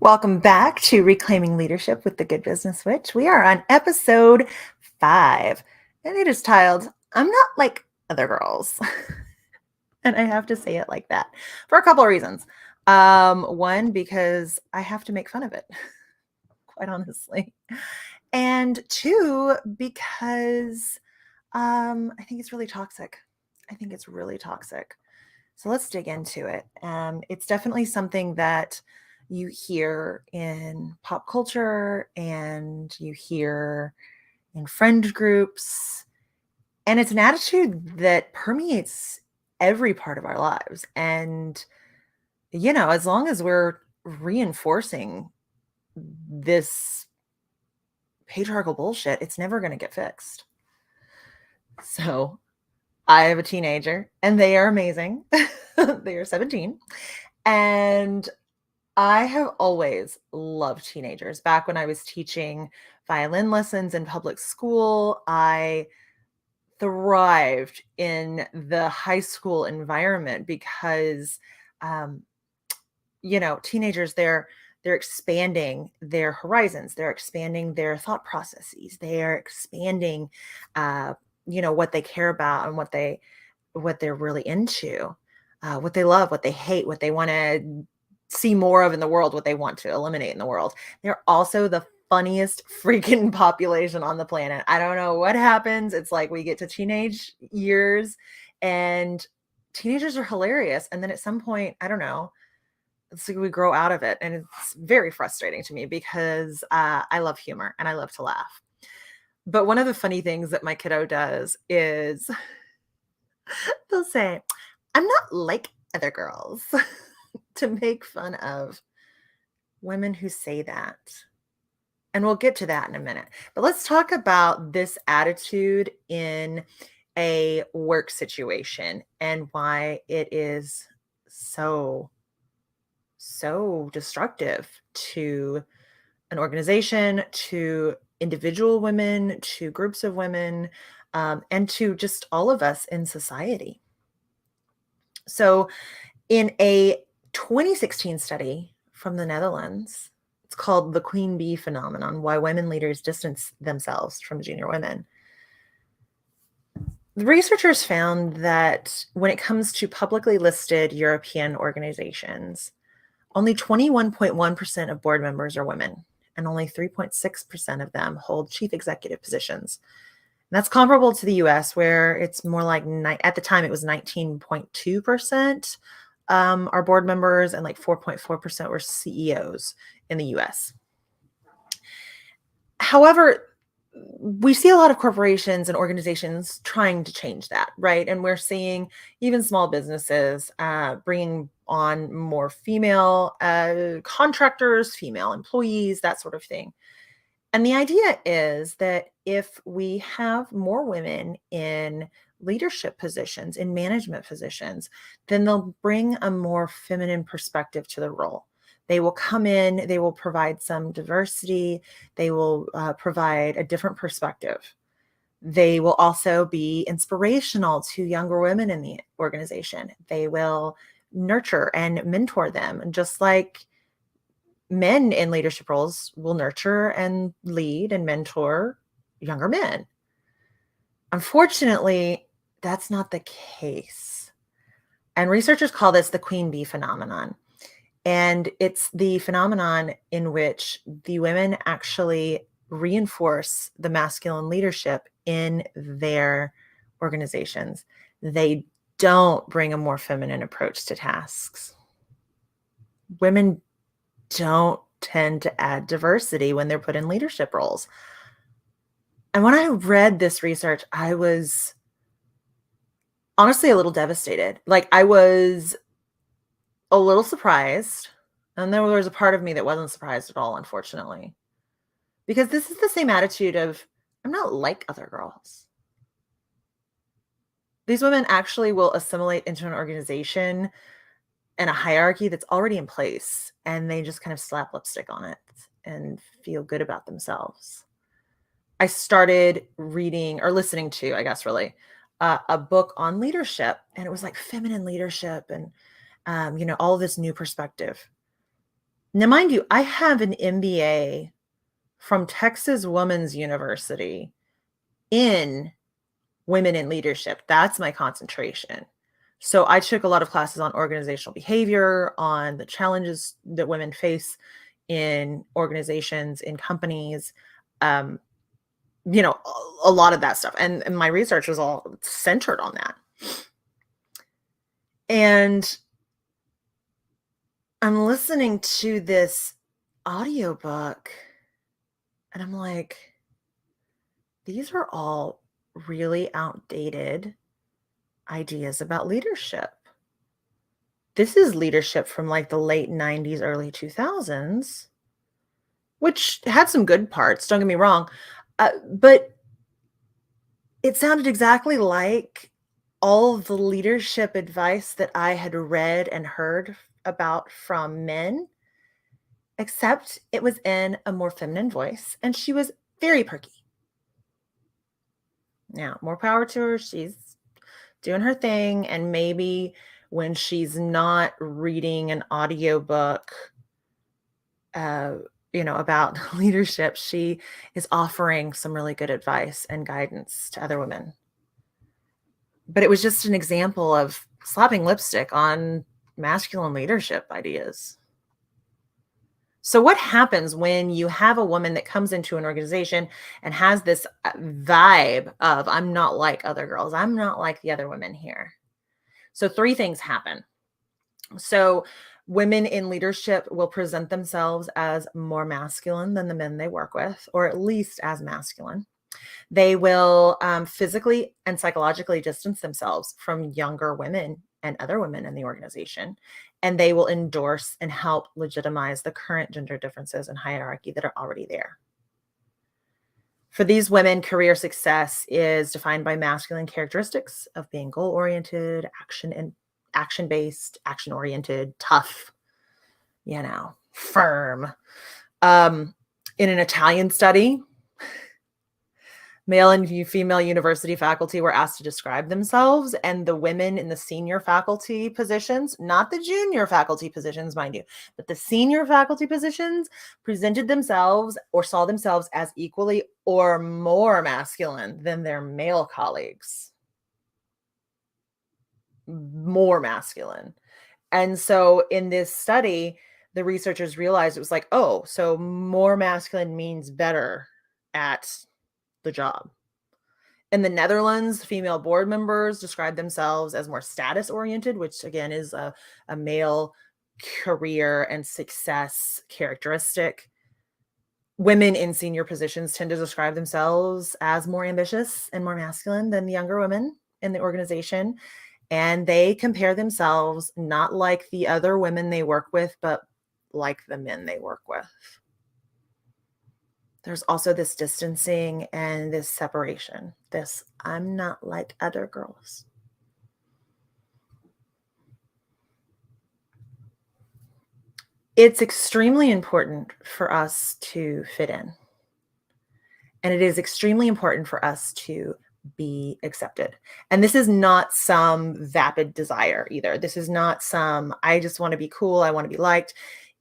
Welcome back to Reclaiming Leadership with the Good Business Witch. We are on episode 5, and it is titled, I'm Not Like Other Girls. And I have to say it like that for a couple of reasons. One, because I have to make fun of it, quite honestly. And two, because I think it's really toxic. So let's dig into it. It's definitely something that you hear in pop culture and you hear in friend groups. And it's an attitude that permeates every part of our lives. And, as long as we're reinforcing this patriarchal bullshit, it's never going to get fixed. So I have a teenager and they are amazing. They are 17. And I have always loved teenagers. Back when I was teaching violin lessons in public school, I thrived in the high school environment because, um, teenagers, they're expanding their horizons, they're expanding their thought processes, they are expanding, what they care about and what they're really into, what they love, what they hate, what they want to see more of in the world, what they want to eliminate in the world. They're also the funniest freaking population on the planet. I don't know what happens. It's like we get to teenage years and teenagers are hilarious. And then at some point, I don't know, it's like we grow out of it. And it's very frustrating to me because I love humor and I love to laugh. But one of the funny things that my kiddo does is they'll say, I'm not like other girls, to make fun of women who say that. And we'll get to that in a minute. But let's talk about this attitude in a work situation and why it is so destructive to an organization, to individual women, to groups of women, and to just all of us in society. So in a 2016 study from the Netherlands, it's called the Queen Bee Phenomenon, Why Women Leaders Distance Themselves from Junior Women. The researchers found that when it comes to publicly listed European organizations, only 21.1% of board members are women, and only 3.6% of them hold chief executive positions. And that's comparable to the US, where it's more like, at the time, it was 19.2% are board members, and like 4.4% were CEOs in the US. However, we see a lot of corporations and organizations trying to change that, right? And we're seeing even small businesses bringing on more female contractors, female employees, that sort of thing. And the idea is that if we have more women in leadership positions, in management positions, then they'll bring a more feminine perspective to the role. They will come in, they will provide some diversity, they will provide a different perspective. They will also be inspirational to younger women in the organization. They will nurture and mentor them, just like men in leadership roles will nurture and lead and mentor younger men. Unfortunately, that's not the case. And researchers call this the queen bee phenomenon. And it's the phenomenon in which the women actually reinforce the masculine leadership in their organizations. They don't bring a more feminine approach to tasks. Women don't tend to add diversity when they're put in leadership roles. And when I read this research, I was honestly a little devastated. Like, I was a little surprised. And there was a part of me that wasn't surprised at all, unfortunately. Because this is the same attitude of, I'm not like other girls. These women actually will assimilate into an organization and a hierarchy that's already in place, and they just kind of slap lipstick on it and feel good about themselves. I started reading or listening to, I guess, really, a book on leadership, and it was like feminine leadership and, all of this new perspective. Now, mind you, I have an MBA from Texas Women's University in women in leadership. That's my concentration. So I took a lot of classes on organizational behavior, on the challenges that women face in organizations, in companies, um, a lot of that stuff. And my research was all centered on that. And I'm listening to this audiobook and I'm like, these are all really outdated ideas about leadership. This is leadership from like the late 90s, early 2000s, which had some good parts, don't get me wrong. But it sounded exactly like all the leadership advice that I had read and heard about from men, except it was in a more feminine voice and she was very perky. Now, more power to her. She's doing her thing. And maybe when she's not reading an audiobook, about leadership, she is offering some really good advice and guidance to other women. But it was just an example of slapping lipstick on masculine leadership ideas. So what happens when you have a woman that comes into an organization and has this vibe of, I'm not like other girls, I'm not like the other women here? So 3 things happen. So women in leadership will present themselves as more masculine than the men they work with, or at least as masculine. They will physically and psychologically distance themselves from younger women and other women in the organization. And they will endorse and help legitimize the current gender differences and hierarchy that are already there. For these women, career success is defined by masculine characteristics of being goal-oriented, action-based, action-oriented, tough, firm. In an Italian study, male and female university faculty were asked to describe themselves, and the women in the senior faculty positions, not the junior faculty positions, mind you, but the senior faculty positions presented themselves or saw themselves as equally or more masculine than their male colleagues. More masculine. And so in this study, the researchers realized it was like, oh, so more masculine means better at the job. In the Netherlands, female board members describe themselves as more status oriented, which again is a male career and success characteristic. Women in senior positions tend to describe themselves as more ambitious and more masculine than the younger women in the organization. And they compare themselves not like the other women they work with, but like the men they work with. There's also this distancing and this separation, this I'm not like other girls. It's extremely important for us to fit in. And it is extremely important for us to be accepted. And this is not some vapid desire either. This is not some, I just want to be cool, I want to be liked.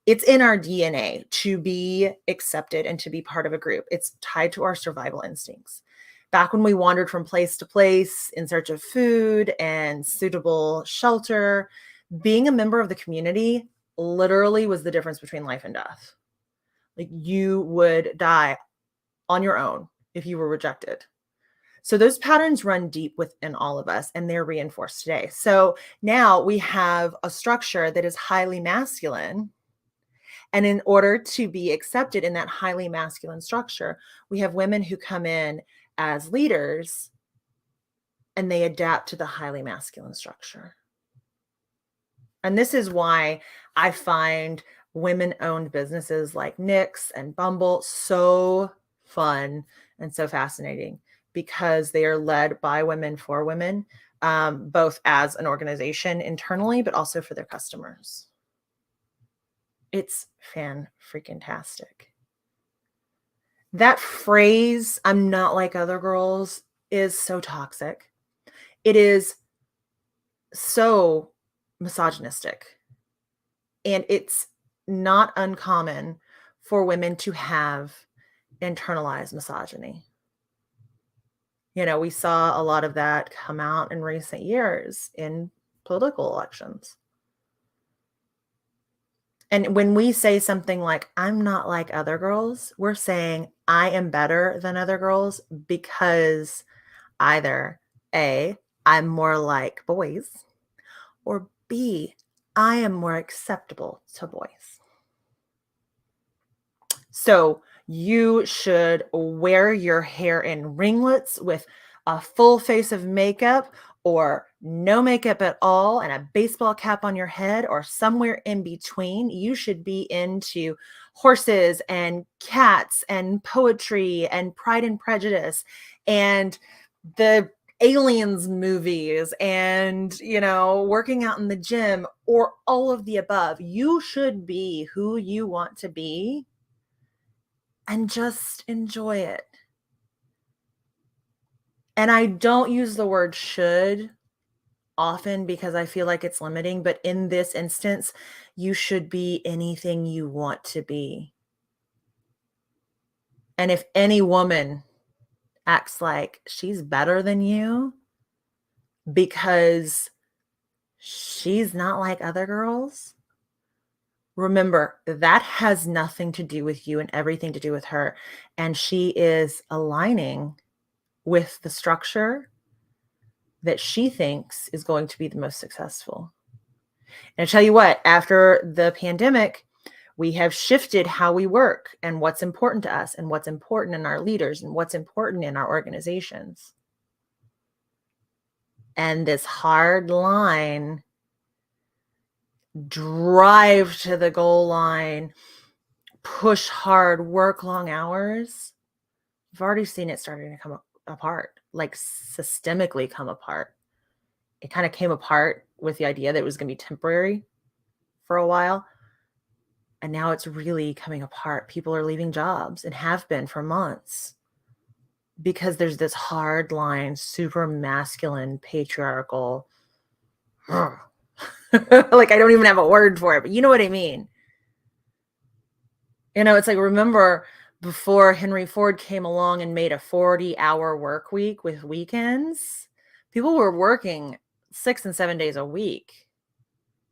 It's in our DNA to be accepted and to be part of a group. It's tied to our survival instincts. Back when we wandered from place to place in search of food and suitable shelter, being a member of the community literally was the difference between life and death. Like you would die on your own if you were rejected. So those patterns run deep within all of us and they're reinforced today. So now we have a structure that is highly masculine. And in order to be accepted in that highly masculine structure, we have women who come in as leaders and they adapt to the highly masculine structure. And this is why I find women-owned businesses like Knix and Bumble so fun and so fascinating because they are led by women for women, both as an organization internally, but also for their customers. It's fan-freaking-tastic. That phrase, I'm not like other girls, is so toxic. It is so misogynistic. And it's not uncommon for women to have internalized misogyny. We saw a lot of that come out in recent years in political elections. And when we say something like, I'm not like other girls, we're saying I am better than other girls because either A, I'm more like boys, or B, I am more acceptable to boys. So you should wear your hair in ringlets with a full face of makeup, or no makeup at all, and a baseball cap on your head, or somewhere in between. You should be into horses and cats and poetry and Pride and Prejudice and the Aliens movies and, working out in the gym, or all of the above. You should be who you want to be and just enjoy it. And I don't use the word should often because I feel like it's limiting, but in this instance, you should be anything you want to be. And if any woman acts like she's better than you because she's not like other girls, remember, that has nothing to do with you and everything to do with her. And she is aligning with the structure that she thinks is going to be the most successful. And I tell you what, after the pandemic, we have shifted how we work and what's important to us and what's important in our leaders and what's important in our organizations. And this hard line, drive to the goal line, push hard, work long hours, I've already seen it starting to come apart, like systemically come apart. It kind of came apart with the idea that it was going to be temporary for a while. And now it's really coming apart. People are leaving jobs and have been for months because there's this hard line, super masculine, patriarchal, like I don't even have a word for it, but you know what I mean. It's like, remember before Henry Ford came along and made a 40-hour work week with weekends, people were working 6 and 7 days a week.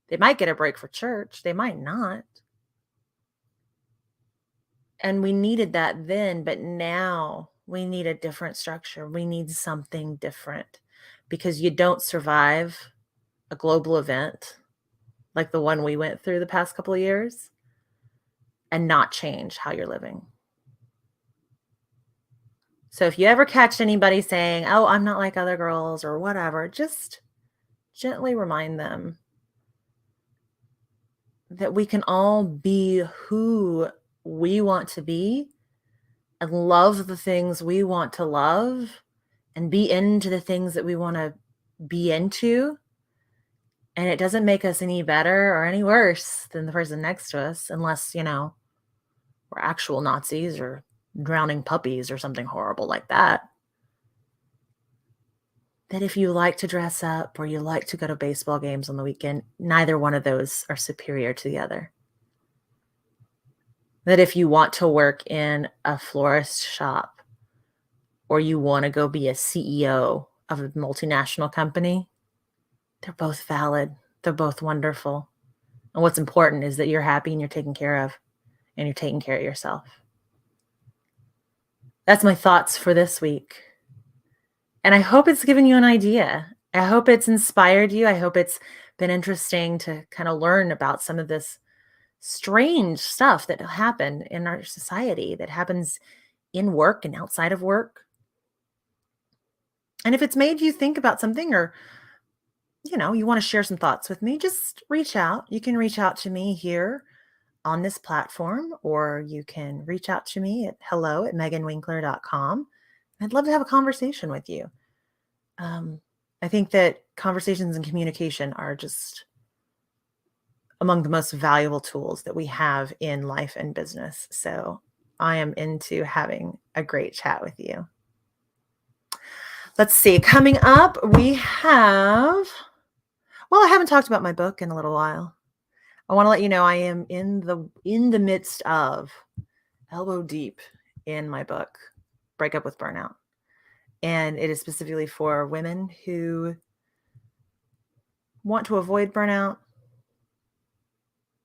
They might get a break for church. They might not. And we needed that then, but now we need a different structure. We need something different because you don't survive a global event like the one we went through the past couple of years and not change how you're living. So if you ever catch anybody saying, oh, I'm not like other girls or whatever, just gently remind them that we can all be who we want to be and love the things we want to love and be into the things that we want to be into. And it doesn't make us any better or any worse than the person next to us, unless, we're actual Nazis or drowning puppies or something horrible like that. That if you like to dress up or you like to go to baseball games on the weekend, neither one of those are superior to the other. That if you want to work in a florist shop or you want to go be a CEO of a multinational company, they're both valid. They're both wonderful. And what's important is that you're happy and you're taken care of and you're taking care of yourself. That's my thoughts for this week. And I hope it's given you an idea. I hope it's inspired you. I hope it's been interesting to kind of learn about some of this strange stuff that happened in our society, that happens in work and outside of work. And if it's made you think about something, or you want to share some thoughts with me, just reach out. You can reach out to me here on this platform, or you can reach out to me at hello@meganwinkler.com. I'd love to have a conversation with you. I think that conversations and communication are just among the most valuable tools that we have in life and business. So I am into having a great chat with you. Let's see. Coming up, we have, I haven't talked about my book in a little while. I want to let you know I am in the midst of elbow deep in my book, Break Up with Burnout. And it is specifically for women who want to avoid burnout,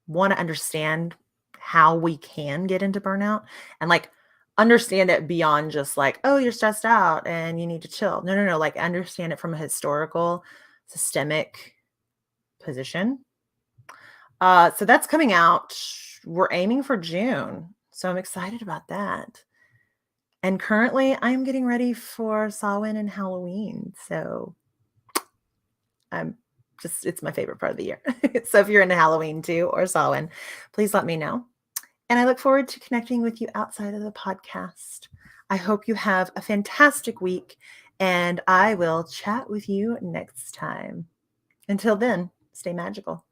want to understand how we can get into burnout, and like understand it beyond just like, oh, you're stressed out and you need to chill. No, no, no. Like understand it from a historical, systemic position. So that's coming out. We're aiming for June. So I'm excited about that. And currently I'm getting ready for Samhain and Halloween. So I'm it's my favorite part of the year. So if you're into Halloween too or Samhain, please let me know. And I look forward to connecting with you outside of the podcast. I hope you have a fantastic week, and I will chat with you next time. Until then, stay magical.